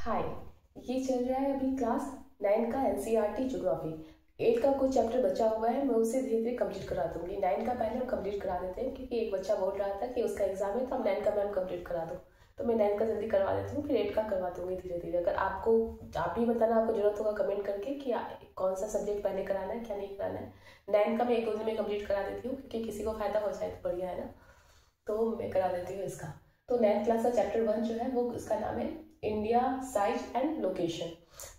हाय। ये चल रहा है अभी क्लास 9 का एनसीईआरटी ज्योग्राफी। 8 का कुछ चैप्टर बचा हुआ है, मैं उसे धीरे धीरे कंप्लीट करा दूंगी। 9 का पहले हम कंप्लीट करा देते हैं, क्योंकि एक बच्चा बोल रहा था कि उसका एग्जाम है तो हम 9 का मैम कंप्लीट करा दो, तो मैं 9 का जल्दी करवा देती हूँ, फिर 8 का करवा दूंगी धीरे धीरे। अगर आपको आप भी बताना आपको जरूरत होगा कमेंट करके कि कौन सा सब्जेक्ट पहले कराना है, क्या नहीं कराना है। 9 का मैं 1-2 दिन में कंप्लीट करा देती हूँ, क्योंकि किसी को फायदा हो जाए तो बढ़िया है ना, तो मैं करा देती हूँ इसका। तो 9th क्लास का चैप्टर 1 जो है वो उसका नाम है इंडिया साइज एंड लोकेशन।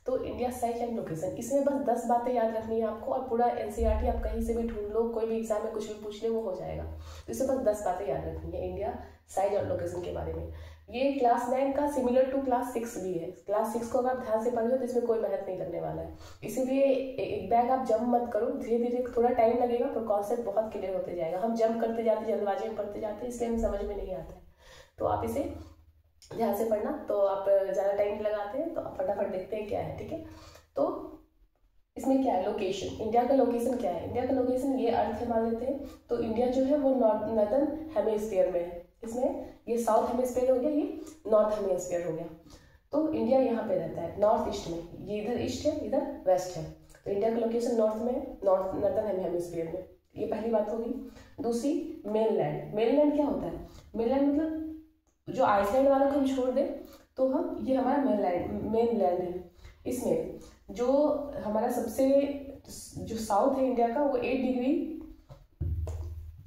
तो इंडिया साइज एंड लोकेशन, इसमें बस 10 बातें याद रखनी है आपको, और पूरा एनसीईआरटी आप कहीं से भी ढूंढ लो, कोई भी एग्जाम में कुछ भी पूछ ले वो हो जाएगा। तो इसमें बस 10 बातें याद रखनी है इंडिया साइज और लोकेशन के बारे में। ये क्लास 9 का सिमिलर टू क्लास 6 भी है। क्लास 6 को अगर आप ध्यान से पढ़ लो तो इसमें कोई मेहनत नहीं लगने वाला है, इसीलिए एक बैग आप जंप मत करो, धीरे धीरे थोड़ा टाइम लगेगा पर कॉन्सेप्ट बहुत क्लियर होते जाएगा। हम जंप करते जाते जल्दबाजी में पढ़ते जाते इसलिए हमें समझ में नहीं आता है। तो आप इसे ध्यान से पढ़ना, तो आप ज़्यादा टाइम नहीं लगाते हैं तो आप फटाफट देखते हैं क्या है, ठीक है। तो इसमें क्या है, लोकेशन। इंडिया का लोकेशन क्या है, इंडिया का लोकेशन ये अर्थ है मान लेते हैं। तो इंडिया जो है वो नॉर्दर्न हेमिस्फीयर में है, इसमें ये साउथ हेमिस्फीयर हो गया, ये नॉर्थ हेमिस्फीयर हो गया। तो इंडिया यहाँ पे रहता है नॉर्थ ईस्ट में, ये इधर ईस्ट है इधर वेस्ट है, तो इंडिया का लोकेशन नॉर्थ में है, नॉर्दर्न हेमिस्फीयर में। ये पहली बात होगी। दूसरी, मेनलैंड। मेनलैंड क्या होता है, मेनलैंड मतलब जो आइसलैंड वालों को हम छोड़ दें तो हम, ये हमारा मेनलैंड है। इसमें जो हमारा सबसे जो साउथ है इंडिया का वो 8 डिग्री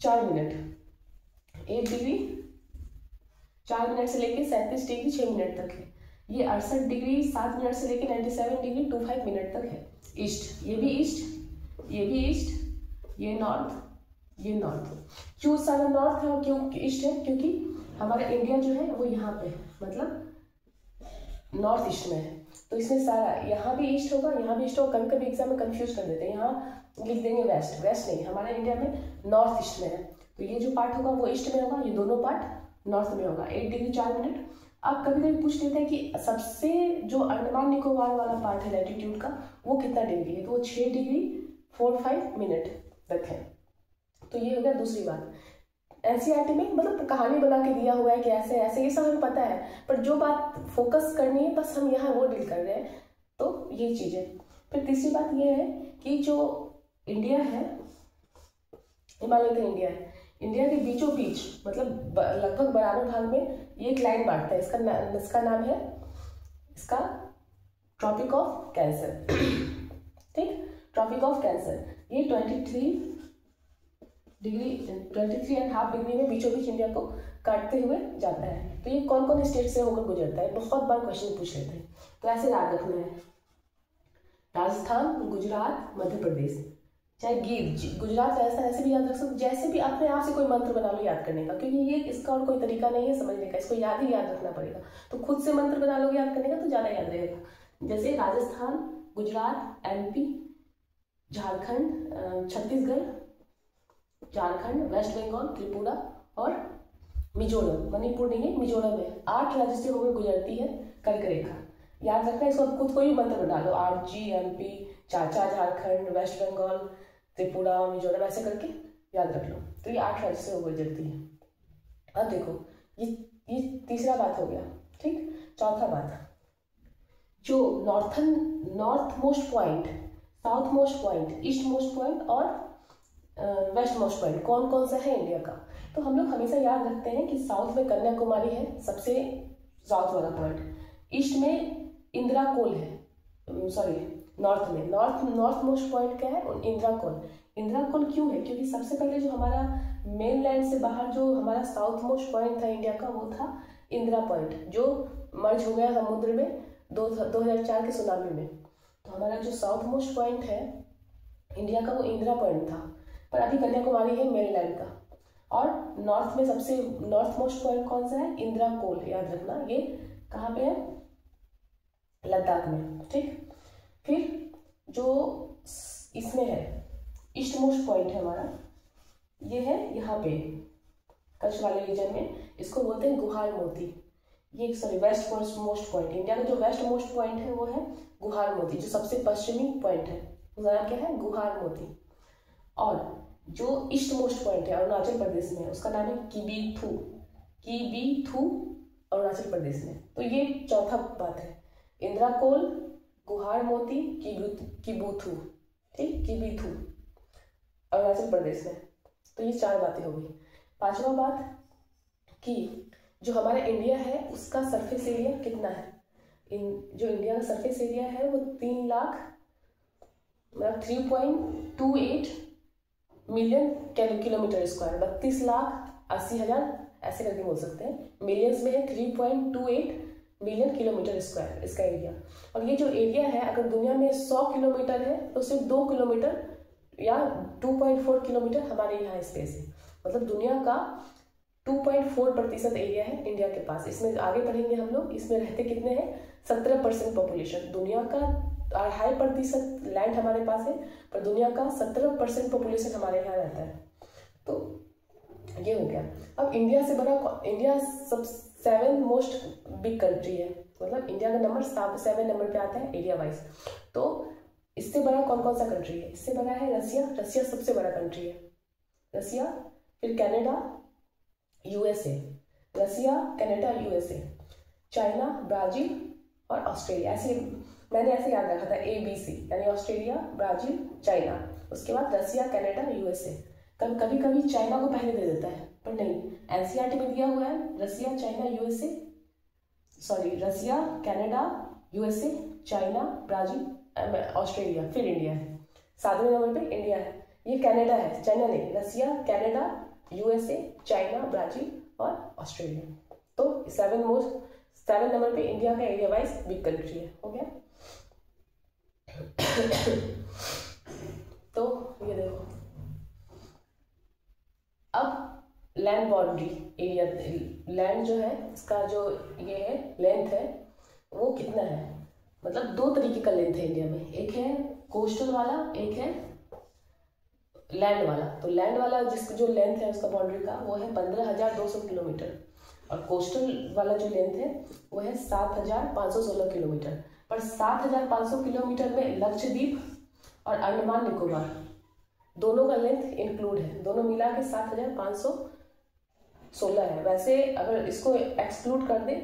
4 मिनट, 8 डिग्री 4 मिनट से लेके 37 डिग्री 6 मिनट तक है। ये 68 डिग्री 7 मिनट से लेके 97 डिग्री 25 मिनट तक है। ईस्ट, ये भी ईस्ट, ये भी ईस्ट, ये नॉर्थ, ये नॉर्थ। क्यों सारा नॉर्थ है और क्यों ईस्ट है, क्योंकि हमारा इंडिया जो है वो यहाँ पे है, मतलब नॉर्थ ईस्ट में है। तो इसमें सारा यहाँ भी ईस्ट होगा, यहाँ भी ईस्ट होगा। कभी कभी एग्जाम में कंफ्यूज कर देते हैं, यहाँ लिख देंगे वेस्ट, वेस्ट नहीं, हमारा इंडिया में नॉर्थ ईस्ट में है। तो ये जो पार्ट होगा वो ईस्ट में होगा, ये दोनों पार्ट नॉर्थ में होगा। 8 डिग्री 4 मिनट। अब कभी कभी पूछ लेते हैं कि सबसे जो अंडमान निकोबार वाला पार्ट है लैटिट्यूड का, वो कितना डिग्री है, तो वो 6 डिग्री 45 मिनट तक है। तो ये हो गया दूसरी बात। एनसीईआरटी में मतलब कहानी बना के दिया हुआ है कि ऐसे ऐसे, ये सब हमें पता है, पर जो बात फोकस करनी है बस हम यहाँ वो डील कर रहे हैं, तो ये चीज़ है। फिर तीसरी बात ये है कि जो इंडिया है, मान लेते हैं इंडिया है, इंडिया के बीचों बीच मतलब लगभग बराबर भाग में ये एक लाइन बांटता है, इसका नाम है इसका ट्रॉपिक ऑफ कैंसर। ठीक, ट्रॉपिक ऑफ कैंसर। ये 23 डिग्री 23.5 डिग्री में बीचों बीच इंडिया को काटते हुए जाता है। तो ये कौन कौन स्टेट से होकर गुजरता है, बहुत बार क्वेश्चन पूछ लेते हैं, तो ऐसे याद रखना है। राजस्थान, गुजरात, मध्य प्रदेश, चाहे गुजरात राजस्थान ऐसे भी याद रख सकते, जैसे भी अपने आप से कोई मंत्र बना लो याद करने का, क्योंकि ये इसका और कोई तरीका नहीं है समझने का, इसको याद ही याद रखना पड़ेगा। तो खुद से मंत्र बना लोगे याद करने का तो ज़्यादा याद रहेगा। जैसे राजस्थान, गुजरात, एमपी, झारखंड, छत्तीसगढ़, झारखंड, वेस्ट बंगाल, त्रिपुरा और मिजोरम। मणिपुर नहीं है, मिजोरम है। 8 राज्य से होकर गुजरती है कर्क रेखा। याद रखना, इसको खुद कोई मंत्र बना लो, RGMP, चाचा, झारखंड, वेस्ट बंगाल, त्रिपुरा, मिजोरम, ऐसे करके याद रख लो। तो ये 8 राज्य से होकर गुजरती है। अब देखो, ये तीसरा बात हो गया, ठीक। चौथा बात, जो north most point, south most point, east most point और वेस्ट मोस्ट पॉइंट कौन कौन सा है इंडिया का। तो हम लोग हमेशा याद रखते हैं कि साउथ में कन्याकुमारी है, सबसे साउथ वाला पॉइंट। ईस्ट में इंदिराकोल है, सॉरी नॉर्थ में नॉर्थ मोस्ट पॉइंट क्या है, इंदिराकोल। इंदिराकोल क्यों है, क्योंकि सबसे पहले जो हमारा मेन लैंड से बाहर जो हमारा साउथ मोस्ट पॉइंट था इंडिया का, वो था इंदिरा पॉइंट, जो मर्ज हो गया समुद्र में 2004 के सुनामी में। तो हमारा जो साउथ मोस्ट पॉइंट है इंडिया का वो इंदिरा पॉइंट था, पर अभी कन्याकुमारी है मेनलैंड का। और नॉर्थ में सबसे नॉर्थ मोस्ट पॉइंट कौन सा है, इंदिराकोल, याद रखना। ये कहाँ पे है, लद्दाख में, ठीक। फिर जो इसमें है ईस्ट मोस्ट पॉइंट है हमारा, ये है यहाँ पे कच्छ वाले रीजन में, इसको बोलते हैं गुहार मोती। ये sorry west most point, India का जो वेस्ट मोस्ट पॉइंट है वो है गुहार मोती, जो सबसे पश्चिमी पॉइंट है उसका नाम क्या है, गुहार मोती। और जो ईस्ट मोस्ट पॉइंट है अरुणाचल प्रदेश में, उसका नाम है किबीथू, अरुणाचल प्रदेश में। तो ये चौथा बात है। इंद्राकोल, गुहार मोती, किबूथू, ठीक, किबीथू, अरुणाचल प्रदेश में। तो ये 4 बातें हो गई। 5वां बात कि जो हमारा इंडिया है उसका सरफेस एरिया कितना है। जो इंडिया का सरफेस एरिया है वो 3 लाख मतलब 3.28 मिलियन किलोमीटर स्क्वायर, 32,80,000 ऐसे करके बोल सकते हैं। मिलियंस में है 3.28 मिलियन किलोमीटर स्क्वायर इसका एरिया। और ये जो एरिया है अगर दुनिया में 100 किलोमीटर है तो सिर्फ 2 किलोमीटर या 2.4 किलोमीटर हमारे यहाँ स्पेस है। मतलब दुनिया का 2.4% एरिया है इंडिया के पास। इसमें आगे पढ़ेंगे हम लोग। इसमें रहते कितने हैं, 17% पॉपुलेशन। दुनिया का 2.5% लैंड हमारे पास है, पर दुनिया का 17% पॉपुलेशन हमारे यहाँ रहता है। तो ये हो गया। अब इंडिया से बड़ा, इंडिया सब 7 मोस्ट बिग कंट्री है, मतलब इंडिया का नंबर 7 नंबर पे आता है एरिया वाइज। तो इससे बड़ा कौन कौन सा कंट्री है, इससे बड़ा है रसिया। रसिया सबसे बड़ा कंट्री है, रसिया। फिर कनाडा, यूएसए, रसिया, कनाडा, यूएसए, चाइना, ब्राजील और ऑस्ट्रेलिया। ऐसे मैंने ऐसे याद रखा था ABC, यानी ऑस्ट्रेलिया, ब्राजील, चाइना, उसके बाद रसिया, कनाडा, यूएसए। कभी कभी चाइना को पहले दे देता है, पर नहीं, एनसीईआरटी में दिया हुआ है Russia, China, USA, sorry Russia, Canada, USA, China, Brazil, Australia, फिर इंडिया है। 7वें नंबर पे इंडिया है। ये कनाडा है, चाइना नहीं, रसिया, कनाडा, यूएसए, चाइना, ब्राजील और ऑस्ट्रेलिया। तो 7 नंबर पे इंडिया का एरिया वाइज बिग कंट्री है। हो गया। तो ये देखो, अब लैंड बाउंड्री एरिया, लैंड जो है इसका जो ये है लेंथ है वो कितना है। मतलब 2 तरीके का लेंथ है इंडिया में, एक है कोस्टल वाला, एक है लैंड वाला। तो लैंड वाला जिसका जो लेंथ है उसका बाउंड्री का वो है 15,200 किलोमीटर, और कोस्टल वाला जो लेंथ है वो है 7,516 किलोमीटर। पर 7,500 किलोमीटर में लक्षद्वीप और अंडमान निकोबार दोनों का लेंथ इंक्लूड है, दोनों मिला के 7,516 है। वैसे अगर इसको एक्सक्लूड कर दे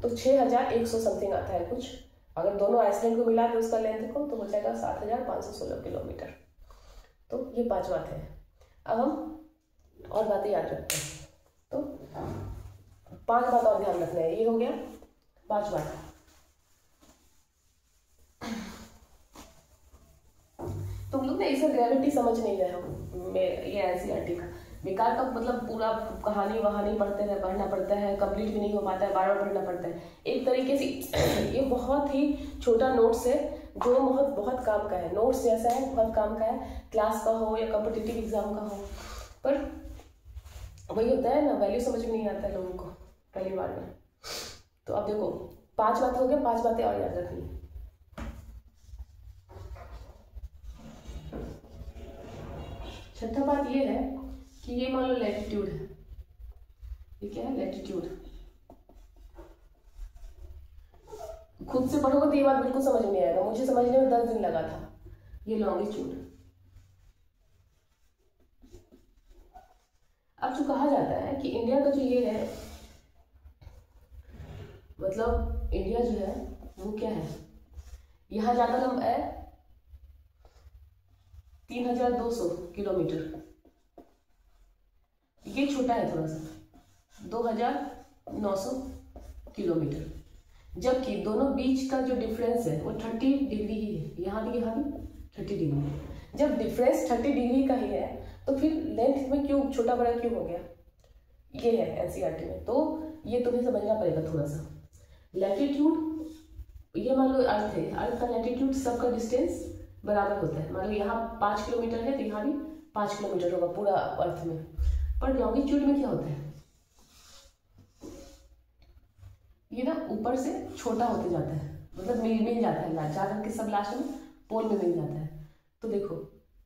तो 6,100 समथिंग आता है कुछ। अगर दोनों आइसलैंड को मिला के उसका लेंथ को तो हो जाएगा 7,516 किलोमीटर। तो ये 5 बातें हैं। अब हम और बातें याद रखते हैं। तो 5 बात और ध्यान रखना है। ये हो गया 5 बात। तुम लोग ना इसे ग्रेविटी समझ नहीं रहे हो, ये एनसीईआरटी का बेकार का मतलब पूरा कहानी वहानी पढ़ना पड़ता है, कंप्लीट भी नहीं हो पाता है, बार बार पढ़ना पड़ता है। एक तरीके से ये बहुत ही छोटा नोट्स है जो बहुत काम का है, नोट्स जैसा है, बहुत काम का है, क्लास का हो या कॉम्पिटिटिव एग्जाम का हो। पर वही होता है ना, वैल्यू समझ में नहीं आता है लोगों को पहली बार में। तो अब देखो 5 बातें हो गया, 5 बातें और याद रखनी। छठा बात ये है कि ये मान लो लैटिट्यूड है, ये क्या है, लैटिट्यूड। खुद से पढ़ोगे तो ये बात बिल्कुल समझ में नहीं आएगा, मुझे समझने में 10 दिन लगा था। ये लॉन्गिट्यूड। अब जो कहा जाता है कि इंडिया का जो ये है, मतलब इंडिया जो है वो क्या है, यहाँ ज्यादा लंबा है 3,200 किलोमीटर, ये छोटा है थोड़ा सा 2,900 किलोमीटर। जबकि दोनों बीच का जो डिफरेंस है वो 30 डिग्री ही है, यहाँ भी 30 डिग्री है। जब डिफरेंस 30 डिग्री का ही है तो फिर लेंथ में क्यों छोटा बड़ा क्यों हो गया, ये है एनसीईआरटी में। तो ये तुम्हें समझना पड़ेगा थोड़ा सा। लैटिट्यूड, ये मान लो अर्थ है, अर्थ का लैटिट्यूड सबका डिस्टेंस बराबर होता है। मान लो यहाँ 5 किलोमीटर है तो यहाँ भी 5 किलोमीटर होगा पूरा अर्थ में। पर लॉन्गिट्यूड में क्या होता है, ये ना ऊपर से छोटा होते जाता है, मतलब मिल जाता है, जाकर के सब लास्ट में पोल में मिल जाता है। तो देखो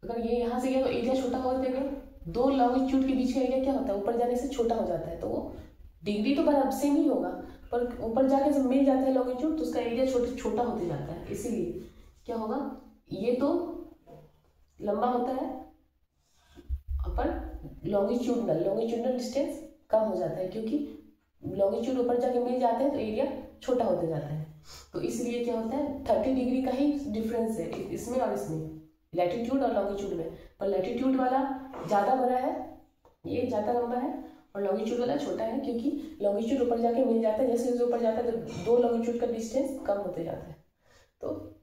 अगर ये यहाँ से गया तो एरिया छोटा होते गया, 2 लॉन्गिट्यूड के बीच का एरिया क्या होता है, ऊपर जाने से छोटा हो जाता है। तो वो डिग्री तो बराबर सेम ही होगा, पर ऊपर जाके जब मिल जाता है लॉन्गिट्यूड तो उसका एरिया छोटा होते जाता है। इसीलिए क्या होगा, ये तो लंबा होता है पर लॉन्गिट्यूडनल डिस्टेंस कम हो जाता है, क्योंकि लॉन्गिट्यूड ऊपर जाके मिल जाते हैं तो एरिया छोटा होते जाता है। तो इसलिए क्या होता है 30 डिग्री का ही डिफरेंस है इसमें और इसमें, लैटिट्यूड और लॉन्गिट्यूड में। पर लैटिट्यूड वाला ज़्यादा बड़ा है, ये ज़्यादा लंबा है, और लॉन्गिट्यूड वाला छोटा है, क्योंकि लॉन्गिट्यूड ऊपर जाके मिल जाता है, जैसे ऊपर जाता है तो दो लॉन्गिट्यूड का डिस्टेंस कम होते जाता है। तो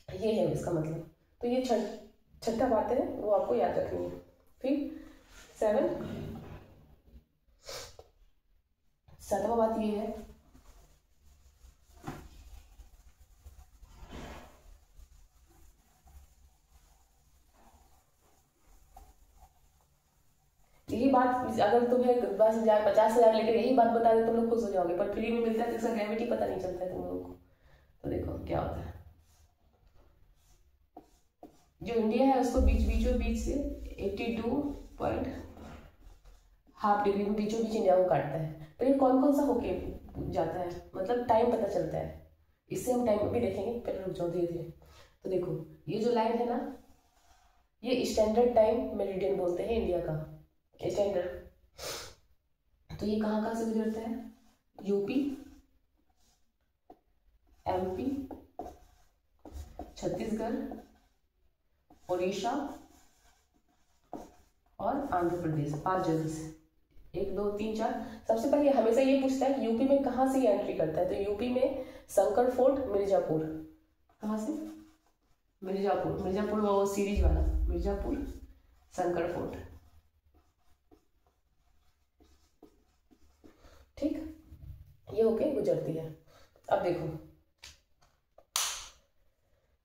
ये है इसका मतलब। तो ये छठा बात है, वो आपको याद रखनी है। फिर 7वां बात ये है, यही बात अगर तुम्हें 10,000 50,000 लेकर यही बात बता दे तुम लोग खुश हो जाओगे, पर फ्री में मिलता है तो इसका ग्रेविटी पता नहीं चलता है तुम लोगों को। तो देखो क्या होता है, जो इंडिया है उसको बीचों बीच से 82 पॉइंट हाफ डिग्री में बीचों बीच इंडिया को काटता है। पर ये कौन कौन सा होके जाता है, मतलब टाइम पता चलता है, इससे हम टाइम भी देखेंगे। पहले रुक जाओ धीरे धीरे। तो देखो ये जो लाइन है ना, ये स्टैंडर्ड टाइम मेरिडियन बोलते हैं इंडिया का, स्टैंडर्ड। तो ये कहाँ से गुजरता है, यूपी, एमपी, छत्तीसगढ़, उड़ीसा और आंध्र प्रदेश, 5 जगह से, 1 2 3 4। सबसे पहले हमेशा ये पूछता है कि यूपी में कहाँ से ये एंट्री करता है। तो यूपी में शंकर फोर्ट, मिर्जापुर, कहाँ से, मिर्जापुर वो सीरीज वाला मिर्जापुर, शंकर फोर्ट, ठीक, ये होके गुजरती है। अब देखो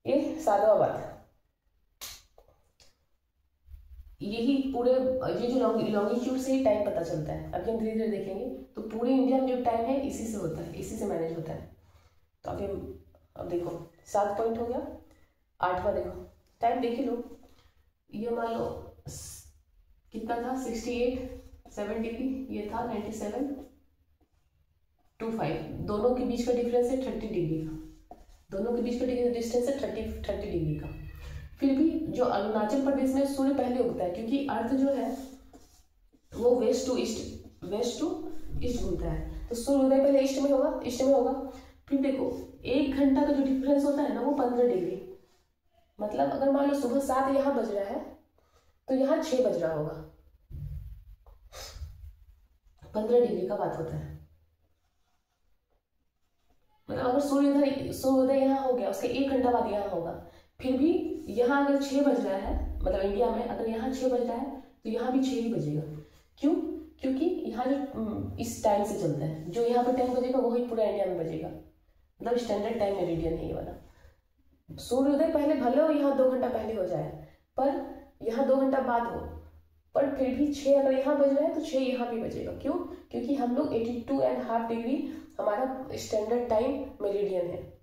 ये 7वां बात, यही पूरे ये जो लॉन्गिट्यूड से ही टाइम पता चलता है। अभी हम धीरे धीरे देखेंगे। तो पूरे इंडिया में जो टाइम है इसी से होता है, इसी से मैनेज होता है। तो अभी अब देखो 7 पॉइंट हो गया। 8वां देखो, टाइम देख ही लो, ये मान लो कितना था 68 डिग्री, ये था 97.25। दोनों के बीच का डिफरेंस है 30 डिग्री का, दोनों के बीच का डिस्टेंस है 30 डिग्री का। फिर भी जो अरुणाचल प्रदेश में सूर्य पहले उगता है, क्योंकि अर्थ जो है वो वेस्ट टू ईस्ट घूमता है, तो सूर्य उदय पहले ईस्ट में होगा। फिर देखो 1 घंटा का जो डिफरेंस होता है ना वो 15 डिग्री, मतलब अगर मान लो सुबह 7 यहाँ बज रहा है तो यहाँ 6 बज रहा होगा, 15 डिग्री का बात होता है। मतलब अगर सूर्योदय यहाँ हो गया, उसके 1 घंटा बाद यहाँ होगा। फिर भी यहाँ अगर 6 बज रहा है, मतलब इंडिया में अगर यहाँ 6 बज रहा है तो यहाँ भी 6 ही बजेगा। क्यों? क्योंकि यहाँ जो इस टाइम से चलता है, जो यहाँ पे टाइम बजेगा वही पूरा इंडिया में बजेगा, मतलब स्टैंडर्ड टाइम मेरिडियन है ये वाला। सूर्योदय पहले भले हो यहाँ 2 घंटा पहले हो जाए, पर यहाँ 2 घंटा बाद हो, पर फिर भी 6 अगर यहाँ बज रहा है तो 6 यहाँ भी बजेगा। क्यों? क्योंकि हम लोग 82.5 डिग्री हमारा स्टैंडर्ड टाइम मेरिडियन है,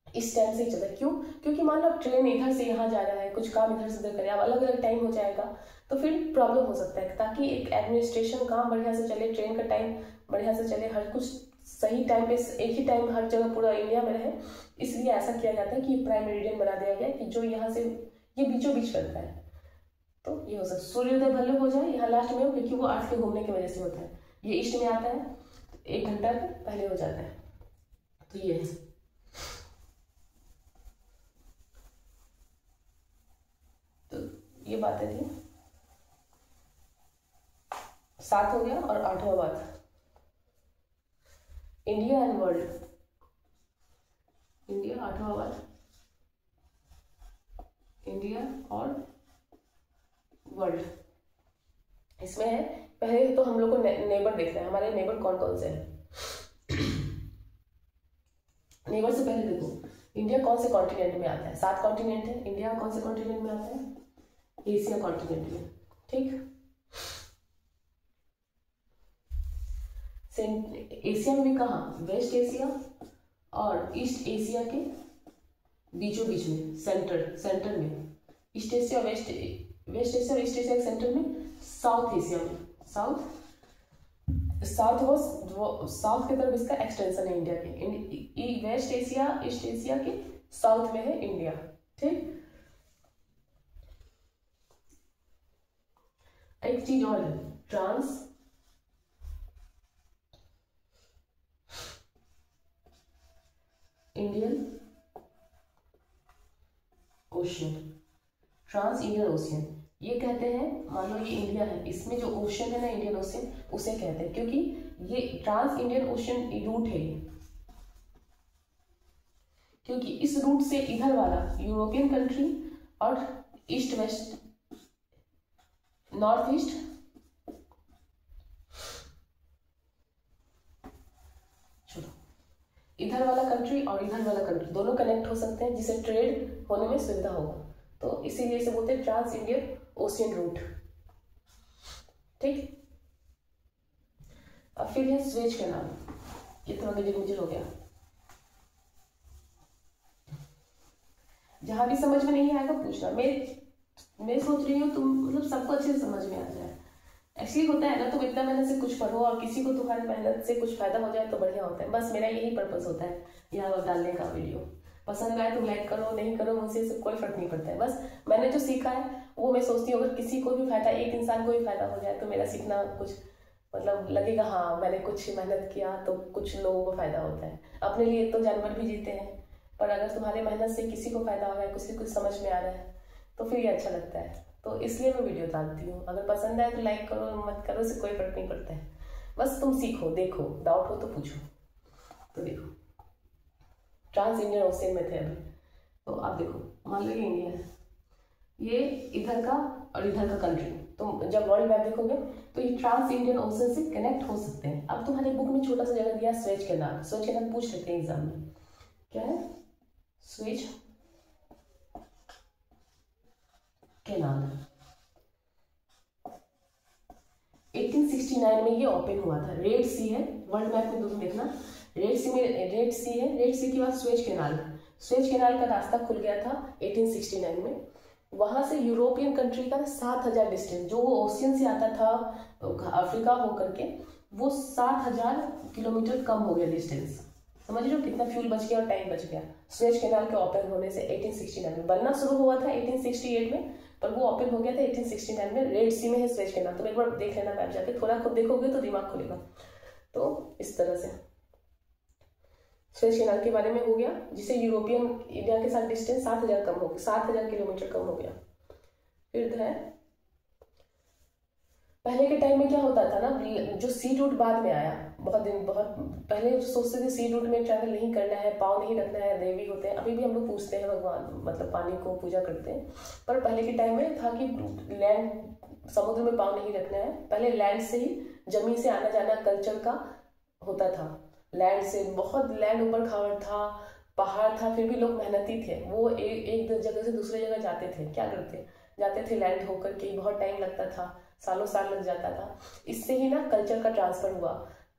इस टाइम से ही चलता है। क्यों? क्योंकि मान लो ट्रेन इधर से यहाँ जा रहा है, कुछ काम इधर से उधर करे, अब अलग अलग टाइम हो जाएगा तो फिर प्रॉब्लम हो सकता है। ताकि एक एडमिनिस्ट्रेशन काम बढ़िया से चले, ट्रेन का टाइम बढ़िया से चले, हर कुछ सही टाइम पे एक ही टाइम हर जगह पूरा इंडिया में रहे, इसलिए ऐसा किया जाता है कि प्राइम मेरिडियन बना दिया गया कि जो यहाँ से ये बीचों बीच करता है। तो ये हो सकता है सूर्योदय भले हो जाए यहाँ लास्ट में हो, क्योंकि वो अर्थ के घूमने की वजह से होता है। ये ईस्ट में आता है 1 घंटा पहले हो जाता है। तो ये है। तो ये बातें थी, 7 हो गया। और 8वां बात, इंडिया एंड वर्ल्ड। इंडिया 8वां बात, इंडिया और वर्ल्ड। इसमें है, पहले तो हम लोग को नेबर देखना है, हमारे नेबर कौन कौन से हैं। नेबर से पहले देखो इंडिया कौन से कॉन्टिनेंट में आता है। 7 कॉन्टिनेंट है, इंडिया कौन से कॉन्टिनेंट में आता है, एशिया कॉन्टिनेंट में, ठीक। एशिया में भी कहाँ, वेस्ट एशिया और ईस्ट एशिया के बीचों बीच में, सेंटर में ईस्ट एशिया, वेस्ट एशिया और ईस्ट एशिया के सेंटर में साउथ एशिया में, साउथ की तरफ इसका एक्सटेंशन है इंडिया के। वेस्ट एशिया ईस्ट एशिया के साउथ में है इंडिया, ठीक। एक चीज और है, Indian Ocean, trans Indian Ocean, ये कहते हैं, मान लो ये इंडिया है, इसमें जो ओशन है ना इंडियन ओशियन, उसे कहते हैं, क्योंकि ये ट्रांस इंडियन ओशियन रूट है, क्योंकि इस रूट से इधर वाला यूरोपियन कंट्री और ईस्ट वेस्ट, नॉर्थ ईस्ट, चलो इधर वाला कंट्री और इधर वाला कंट्री दोनों कनेक्ट हो सकते हैं, जिससे ट्रेड होने में सुविधा होगा, तो इसीलिए इसे बोलते हैं ट्रांस इंडियन ओशियन रूट। ठीक, अब फिर है स्वेज कैनाल, ये थोड़ा गिजर हो गया, जहां भी समझ में नहीं आएगा पूछना, मैं सोच रही हूँ तुम मतलब सबको अच्छे से समझ में आ जाए। एक्चुअली होता है ना, तुम इतना मेहनत से कुछ पढ़ो और किसी को तुम्हारी मेहनत से कुछ फायदा हो जाए तो बढ़िया होता है, बस मेरा यही पर्पस होता है यहाँ डालने का। वीडियो पसंद आए तो लाइक करो, नहीं करो मुझसे इससे कोई फर्क नहीं पड़ता है, बस मैंने जो सीखा है वो मैं सोचती हूँ अगर किसी को भी फायदा, एक इंसान को भी फायदा हो जाए तो मेरा सीखना कुछ मतलब लगेगा, हाँ मैंने कुछ मेहनत किया तो कुछ लोगों को फायदा होता है। अपने लिए तो जानवर भी जीते हैं, पर अगर तुम्हारे मेहनत से किसी को फायदा हो रहा है, किसी को कुछ समझ में आ रहा है तो फिर ये अच्छा लगता है, तो इसलिए मैं वीडियो डालती हूँ। अगर पसंद आए तो लाइक करो, मत करो, इससे कोई फर्क नहीं पड़ता है, बस तुम सीखो, देखो, डाउट हो तो पूछो। तो देखो ट्रांस इंडियन ओशियन में थे अभी, तो आप देखो मान लो ये इंडिया है, ये इधर का और इधर का कंट्री, तो जब वर्ल्ड मैप देखोगे तो ये ट्रांस इंडियन ओशियन से कनेक्ट हो सकते हैं। अब तुम्हारे बुक में छोटा सा जगह दिया स्वेज कैनाल, स्वेज कैनाल पूछ लेते हैं एग्जाम में, क्या है स्वेज कैनाल। 1869 में ये ओपन हुआ था, रेड सी है, वर्ल्ड मैप में तुम देखना, रेड सी में रेड सी है, रेड सी के बाद स्वेज कैनाल, स्वेज कैनाल का रास्ता खुल गया था 1869 में। वहां से यूरोपियन कंट्री का 7000 डिस्टेंस, जो वो ओशियन से आता था अफ्रीका होकर के, वो 7000 किलोमीटर कम हो गया डिस्टेंस। समझ रहे हो कितना फ्यूल बच गया और टाइम बच गया स्वेज कैनाल के ओपन होने से। 1869 में बनना शुरू हुआ था 1868 में, पर वो ओपन हो गया था 1869 में। रेड सी में है स्वेज कैनाल, तुम एक बार देख लेना मैप जाके, थोड़ा खुद देखोगे तो दिमाग खुलेगा। तो इस तरह से स्वेज कैनाल के बारे में हो गया, जिसे यूरोपियन इंडिया के साथ डिस्टेंस 7000 कम हो गया, 7000 किलोमीटर कम हो गया। फिर है पहले के टाइम में क्या होता था ना, जो सी रूट बाद में आया, बहुत पहले जो सोचते थे सी रूट में ट्रैवल नहीं करना है, पाँव नहीं रखना है, देवी होते हैं, अभी भी हम लोग पूछते हैं भगवान, मतलब पानी को पूजा करते हैं, पर पहले के टाइम में था कि लैंड समुद्र में पाँव नहीं रखना है, पहले लैंड से ही जमीन से आना जाना कल्चर का होता था। लैंड से बहुत लैंड ऊपर खावर था, पहाड़ था, फिर भी लोग मेहनती थे, वो एक जगह से दूसरे जगह जाते थे, क्या करते जाते थे लैंड होकर के, बहुत टाइम लगता था, सालों साल लग जाता था। इससे ही ना कल्चर का ट्रांसफर हुआ,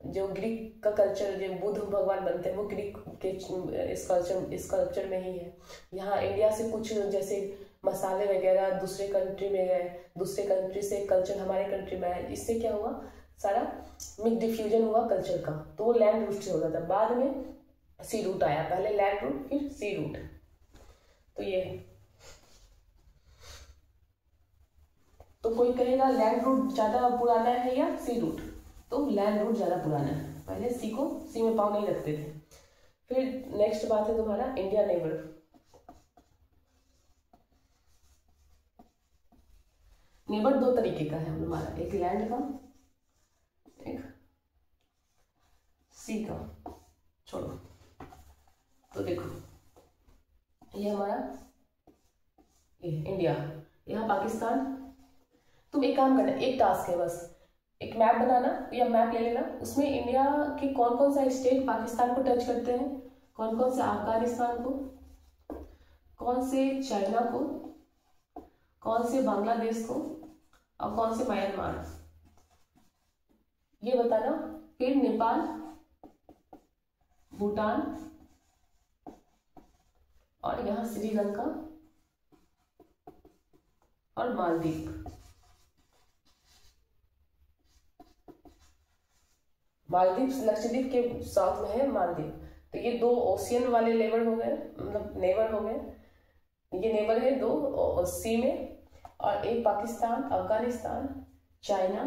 जो ग्रीक का कल्चर, जो बुद्ध भगवान बनते हैं वो ग्रीक के इस कल्चर में ही है। यहाँ इंडिया से कुछ जैसे मसाले वगैरह दूसरे कंट्री में गए, दूसरे कंट्री से कल्चर हमारे कंट्री में आए, इससे क्या हुआ, सारा मिक्स डिफ्यूजन हुआ कल्चर का, तो वो लैंड रूट से होता था। बाद में सी रूट आया, पहले लैंड रूट फिर सी रूट, तो ये है। तो कोई कहेगा लैंड रूट ज्यादा पुराना है या सी रूट, तो लैंड रूट ज्यादा पुराना है, पहले सी को सी में पाँव नहीं रखते थे। फिर नेक्स्ट बात है तुम्हारा इंडिया नेबर। नेबर दो तरीके का है हमारा, एक लैंड का, एक सी का, छोड़ो। तो देखो ये हमारा ये इंडिया, यहाँ पाकिस्तान। तुम एक काम करना, एक टास्क है बस, एक मैप बनाना या मैप ले लेना, उसमें इंडिया के कौन कौन सा स्टेट पाकिस्तान को टच करते हैं, कौन कौन से अफगानिस्तान को, कौन से चाइना को, कौन से बांग्लादेश को और कौन से म्यांमार, ये बताना। फिर नेपाल, भूटान और यहाँ श्रीलंका और मालदीव। मालदीव लक्षद्वीप के साउथ में है मालदीव। तो ये दो ओशियन वाले लेबर हो गए, मतलब नेबर हो गए, ये नेबर है दो सी में, और एक पाकिस्तान, अफगानिस्तान, चाइना,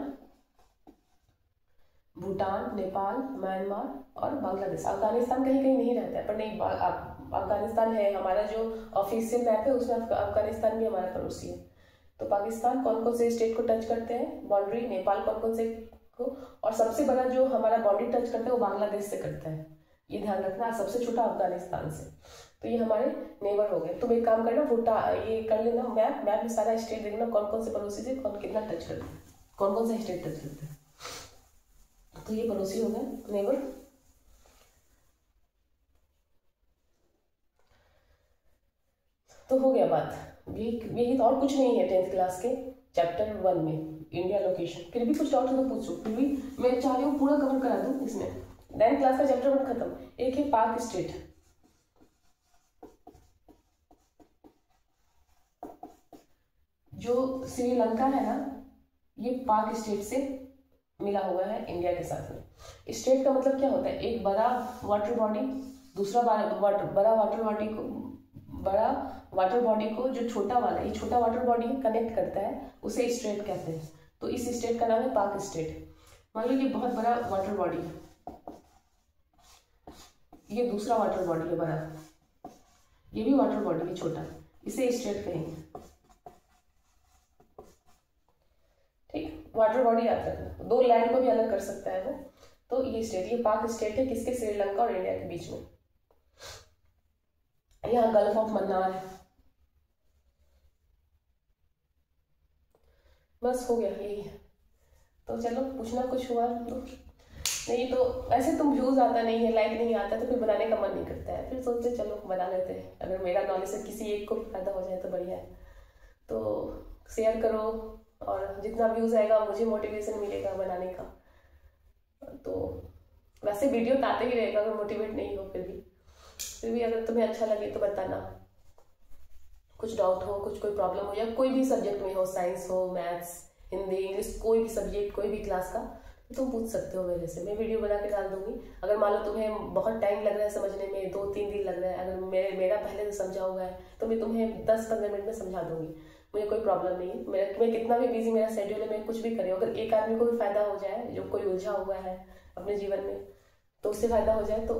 भूटान, नेपाल, म्यांमार और बांग्लादेश। अफगानिस्तान कहीं कहीं नहीं रहता है, पर नहीं अफगानिस्तान है। हमारा जो ऑफिशियल मैप है उसमें अफगानिस्तान भी हमारा पड़ोसी है। तो पाकिस्तान कौन कौन से स्टेट को टच करते हैं बाउंड्री, नेपाल कौन कौन से को, और सबसे बड़ा जो हमारा बाउंड्री टच करता है वो बांग्लादेश से करता है, ये ध्यान रखना। सबसे छोटा अफगानिस्तान से। तो ये हमारे नेबर हो गए। तुम एक काम करना, भूटान ये कर लेना, मैप में सारा स्टेट देखना कौन कौन से पड़ोसी से कौन कितना टच करते हैं, कौन कौन से स्टेट टच करते हैं। तो ये पड़ोसी हो गए, नेबर। तो हो गया बात, यही तो, और कुछ नहीं है 10th क्लास के चैप्टर 1 में इंडिया लोकेशन। फिर भी कुछ डाउट हो तो पूछो, फिर भी मैं चाह रही हूँ पूरा कवर करा दूँ इसमें। 9th क्लास का चैप्टर 1 खत्म। एक है पाक स्टेट। जो श्रीलंका है ना, ये पाक स्टेट से मिला हुआ है इंडिया के साथ में। स्टेट का मतलब क्या होता है, एक बड़ा वाटर बॉडी दूसरा बड़ा वाटर बॉडी को जो छोटा वाला, ये छोटा वाटर बॉडी कनेक्ट करता है, उसे स्टेट कहते हैं। तो इस स्टेट का नाम है पाक स्टेट। मान लो ये बहुत बड़ा वाटर बॉडी है, ये दूसरा वाटर बॉडी है बड़ा, ये भी वाटर बॉडी है छोटा, इसे स्टेट कहेंगे। ठीक, वाटर बॉडी याद रखना। 2 लैंड को भी अलग कर सकता है वो। तो ये स्टेट, ये पाक स्टेट है, किसके, श्रीलंका और इंडिया के बीच में। यहाँ गल्फ ऑफ मन्नार है। बस हो गया, यही है। तो चलो, पूछना कुछ हुआ तो नहीं, तो ऐसे तुम व्यूज आता नहीं है, लाइक नहीं आता, तो फिर बनाने का मन नहीं करता है। फिर सोचते चलो बना लेते हैं, अगर मेरा नॉलेज से किसी एक को फायदा हो जाए तो बढ़िया है। तो शेयर करो, और जितना व्यूज आएगा मुझे मोटिवेशन मिलेगा बनाने का। तो वैसे वीडियो तो आते ही रहेगा, अगर मोटिवेट नहीं हो फिर भी अगर तुम्हें अच्छा लगे तो बताना। कुछ डाउट हो, कुछ कोई प्रॉब्लम हो, या कोई भी सब्जेक्ट में हो, साइंस हो, मैथ्स, हिंदी, इंग्लिश, कोई भी सब्जेक्ट, कोई भी क्लास का, तो तुम पूछ सकते हो मेरे से। मैं वीडियो बना के डाल दूंगी। अगर मान लो तुम्हें बहुत टाइम लग रहा है समझने में, 2-3 दिन लग रहा है, अगर मेरा पहले से समझा हुआ है तो मैं तुम्हें 10-15 मिनट में समझा दूंगी। मुझे कोई प्रॉब्लम नहीं है। मैं कितना भी बिजी मेरा शेड्यूल है, मैं कुछ भी करूँ, अगर एक आदमी को भी फायदा हो जाए, जो कोई उलझा हुआ है अपने जीवन में, तो उससे फायदा हो जाए, तो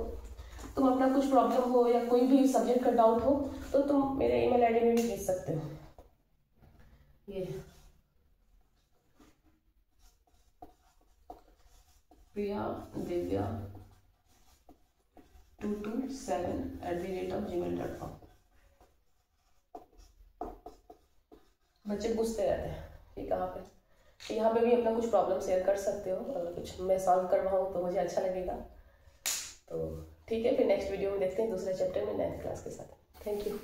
तुम अपना कुछ प्रॉब्लम हो या कोई भी सब्जेक्ट का डाउट हो तो तुम मेरे ईमेल आईडी में भी भेज सकते हो। ये प्रिया दिव्या 227@gmail.com। बच्चे पूछते रहते हैं कि कहाँ पे, तो यहाँ पे भी अपना कुछ प्रॉब्लम शेयर कर सकते हो। अगर कुछ मैं सॉल्व करवाऊँ तो मुझे अच्छा लगेगा। तो ठीक है, फिर नेक्स्ट वीडियो में देखते हैं दूसरे चैप्टर में 9th क्लास के साथ। Thank you.